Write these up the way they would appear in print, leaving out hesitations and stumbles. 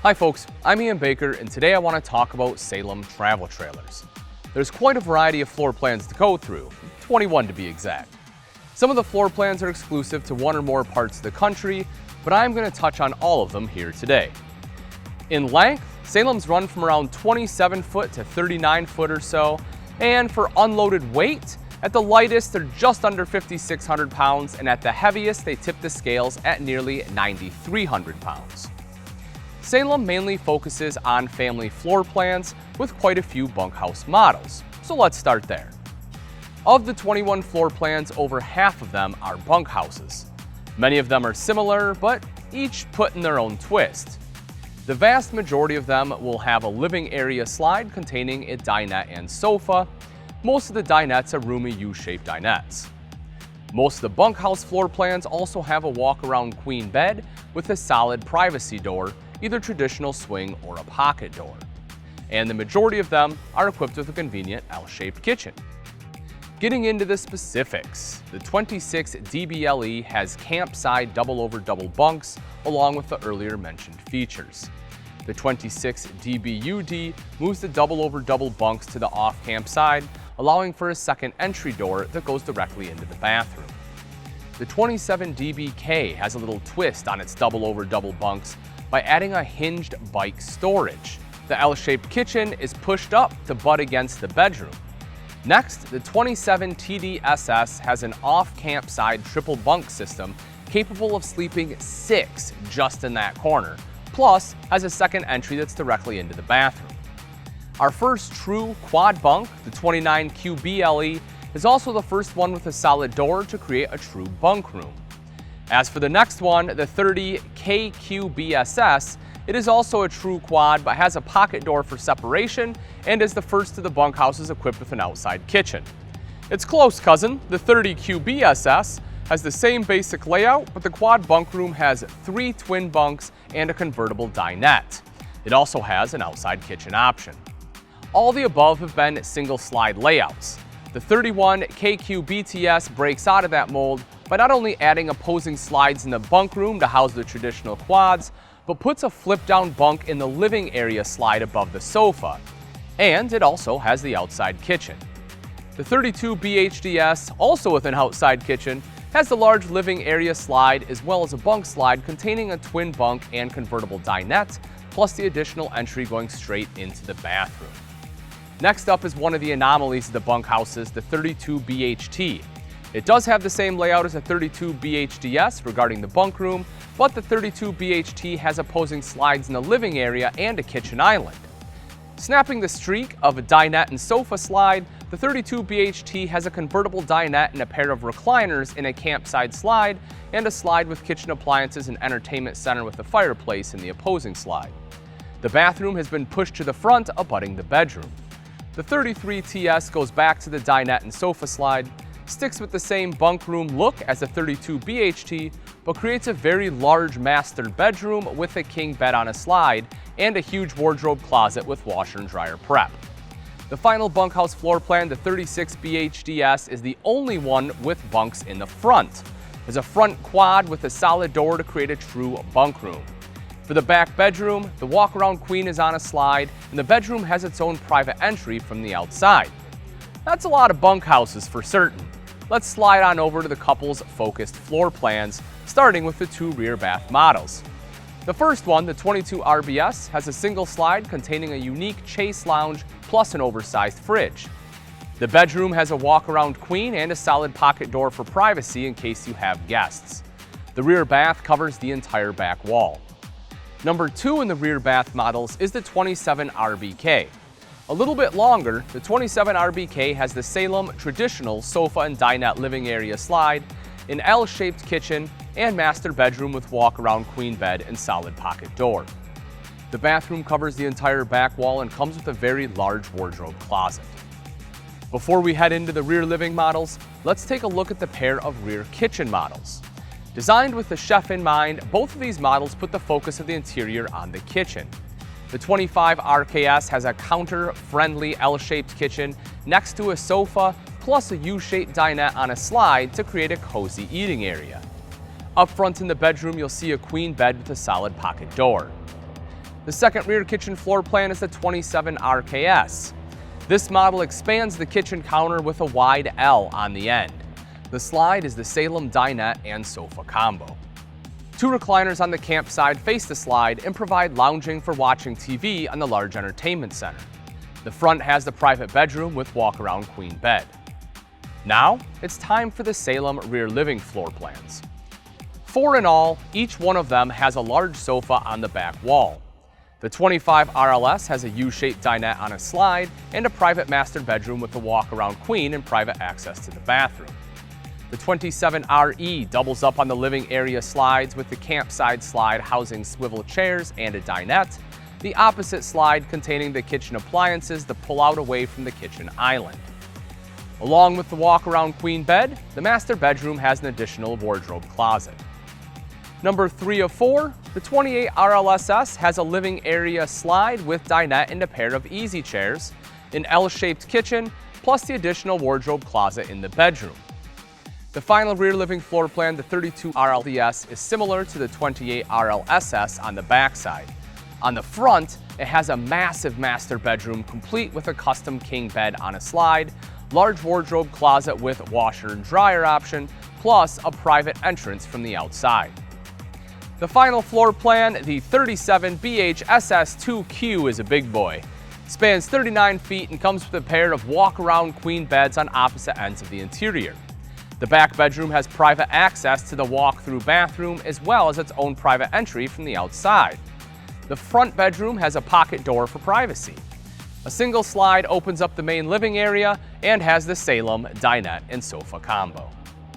Hi folks, I'm Ian Baker, and today I want to talk about Salem travel trailers. There's quite a variety of floor plans to go through, 21 to be exact. Some of the floor plans are exclusive to one or more parts of the country, but I'm going to touch on all of them here today. In length, Salem's run from around 27 foot to 39 foot or so, and for unloaded weight, at the lightest they're just under 5,600 pounds, and at the heaviest they tip the scales at nearly 9,300 pounds. Salem mainly focuses on family floor plans with quite a few bunkhouse models, so let's start there. Of the 21 floor plans, over half of them are bunkhouses. Many of them are similar, but each put in their own twist. The vast majority of them will have a living area slide containing a dinette and sofa. Most of the dinettes are roomy U-shaped dinettes. Most of the bunkhouse floor plans also have a walk-around queen bed with a solid privacy door, either traditional swing or a pocket door. And the majority of them are equipped with a convenient L-shaped kitchen. Getting into the specifics, the 26 DBLE has campside double-over-double bunks along with the earlier mentioned features. The 26 DBUD moves the double-over-double bunks to the off-camp side, allowing for a second entry door that goes directly into the bathroom. The 27 DBK has a little twist on its double-over-double bunks by adding a hinged bike storage. The L-shaped kitchen is pushed up to butt against the bedroom. Next, the 27 TDSS has an off-campside triple bunk system capable of sleeping 6 just in that corner, plus has a second entry that's directly into the bathroom. Our first true quad bunk, the 29 QBLE, is also the first one with a solid door to create a true bunk room. As for the next one, the 30 KQBSS, it is also a true quad but has a pocket door for separation and is the first of the bunkhouses equipped with an outside kitchen. Its close cousin, the 30 QBSS, has the same basic layout, but the quad bunk room has 3 twin bunks and a convertible dinette. It also has an outside kitchen option. All the above have been single slide layouts. The 31 KQBTS breaks out of that mold by not only adding opposing slides in the bunk room to house the traditional quads, but puts a flip-down bunk in the living area slide above the sofa. And it also has the outside kitchen. The 32 BHDS, also with an outside kitchen, has the large living area slide as well as a bunk slide containing a twin bunk and convertible dinette, plus the additional entry going straight into the bathroom. Next up is one of the anomalies of the bunkhouses, the 32 BHT. It does have the same layout as a 32 BHDS regarding the bunk room, but the 32 BHT has opposing slides in the living area and a kitchen island. Snapping the streak of a dinette and sofa slide, the 32 BHT has a convertible dinette and a pair of recliners in a campside slide, and a slide with kitchen appliances and entertainment center with a fireplace in the opposing slide. The bathroom has been pushed to the front, abutting the bedroom. The 33 TS goes back to the dinette and sofa slide, sticks with the same bunk room look as the 32 BHT, but creates a very large master bedroom with a king bed on a slide and a huge wardrobe closet with washer and dryer prep. The final bunkhouse floor plan, the 36 BHDS, is the only one with bunks in the front. There's a front quad with a solid door to create a true bunk room. For the back bedroom, the walk-around queen is on a slide, and the bedroom has its own private entry from the outside. That's a lot of bunkhouses for certain. Let's slide on over to the couple's focused floor plans, starting with the 2 rear bath models. The first one, the 22 RBS, has a single slide containing a unique chase lounge plus an oversized fridge. The bedroom has a walk-around queen and a solid pocket door for privacy in case you have guests. The rear bath covers the entire back wall. Number 2 in the rear bath models is the 27 RBK. A little bit longer, the 27 RBK has the Salem traditional sofa and dinette living area slide, an L-shaped kitchen, and master bedroom with walk-around queen bed and solid pocket door. The bathroom covers the entire back wall and comes with a very large wardrobe closet. Before we head into the rear living models, let's take a look at the pair of rear kitchen models. Designed with the chef in mind, both of these models put the focus of the interior on the kitchen. The 25 RKS has a counter-friendly L-shaped kitchen next to a sofa, plus a U-shaped dinette on a slide to create a cozy eating area. Up front in the bedroom, you'll see a queen bed with a solid pocket door. The second rear kitchen floor plan is the 27 RKS. This model expands the kitchen counter with a wide L on the end. The slide is the Salem dinette and sofa combo. Two recliners on the camp side face the slide and provide lounging for watching TV on the large entertainment center. The front has the private bedroom with walk-around queen bed. Now, it's time for the Salem rear living floor plans. 4 in all, each one of them has a large sofa on the back wall. The 25 RLS has a U-shaped dinette on a slide and a private master bedroom with a walk-around queen and private access to the bathroom. The 27 RE doubles up on the living area slides with the campside slide housing swivel chairs and a dinette, the opposite slide containing the kitchen appliances to pull out away from the kitchen island. Along with the walk-around queen bed, the master bedroom has an additional wardrobe closet. Number 3 of 4, the 28 RLSS has a living area slide with dinette and a pair of easy chairs, an L-shaped kitchen, plus the additional wardrobe closet in the bedroom. The final rear living floor plan, the 32 RLDS, is similar to the 28 RLSS on the backside. On the front, it has a massive master bedroom complete with a custom king bed on a slide, large wardrobe closet with washer and dryer option, plus a private entrance from the outside. The final floor plan, the 37 BHSS2Q, is a big boy. Spans 39 feet and comes with a pair of walk-around queen beds on opposite ends of the interior. The back bedroom has private access to the walk-through bathroom as well as its own private entry from the outside. The front bedroom has a pocket door for privacy. A single slide opens up the main living area and has the Salem dinette and sofa combo.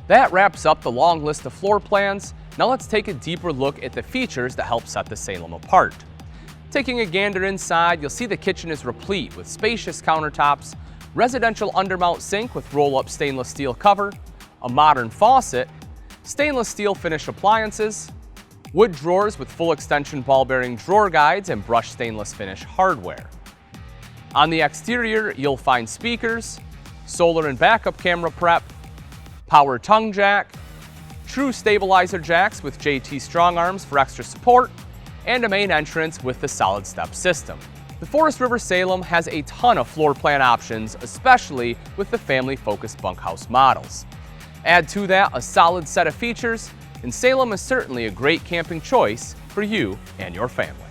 That wraps up the long list of floor plans. Now let's take a deeper look at the features that help set the Salem apart. Taking a gander inside, you'll see the kitchen is replete with spacious countertops, residential undermount sink with roll-up stainless steel cover, a modern faucet, stainless steel finish appliances, wood drawers with full extension ball bearing drawer guides and brushed stainless finish hardware. On the exterior, you'll find speakers, solar and backup camera prep, power tongue jack, true stabilizer jacks with JT strong arms for extra support, and a main entrance with the solid step system. The Forest River Salem has a ton of floor plan options, especially with the family-focused bunkhouse models. Add to that a solid set of features, and Salem is certainly a great camping choice for you and your family.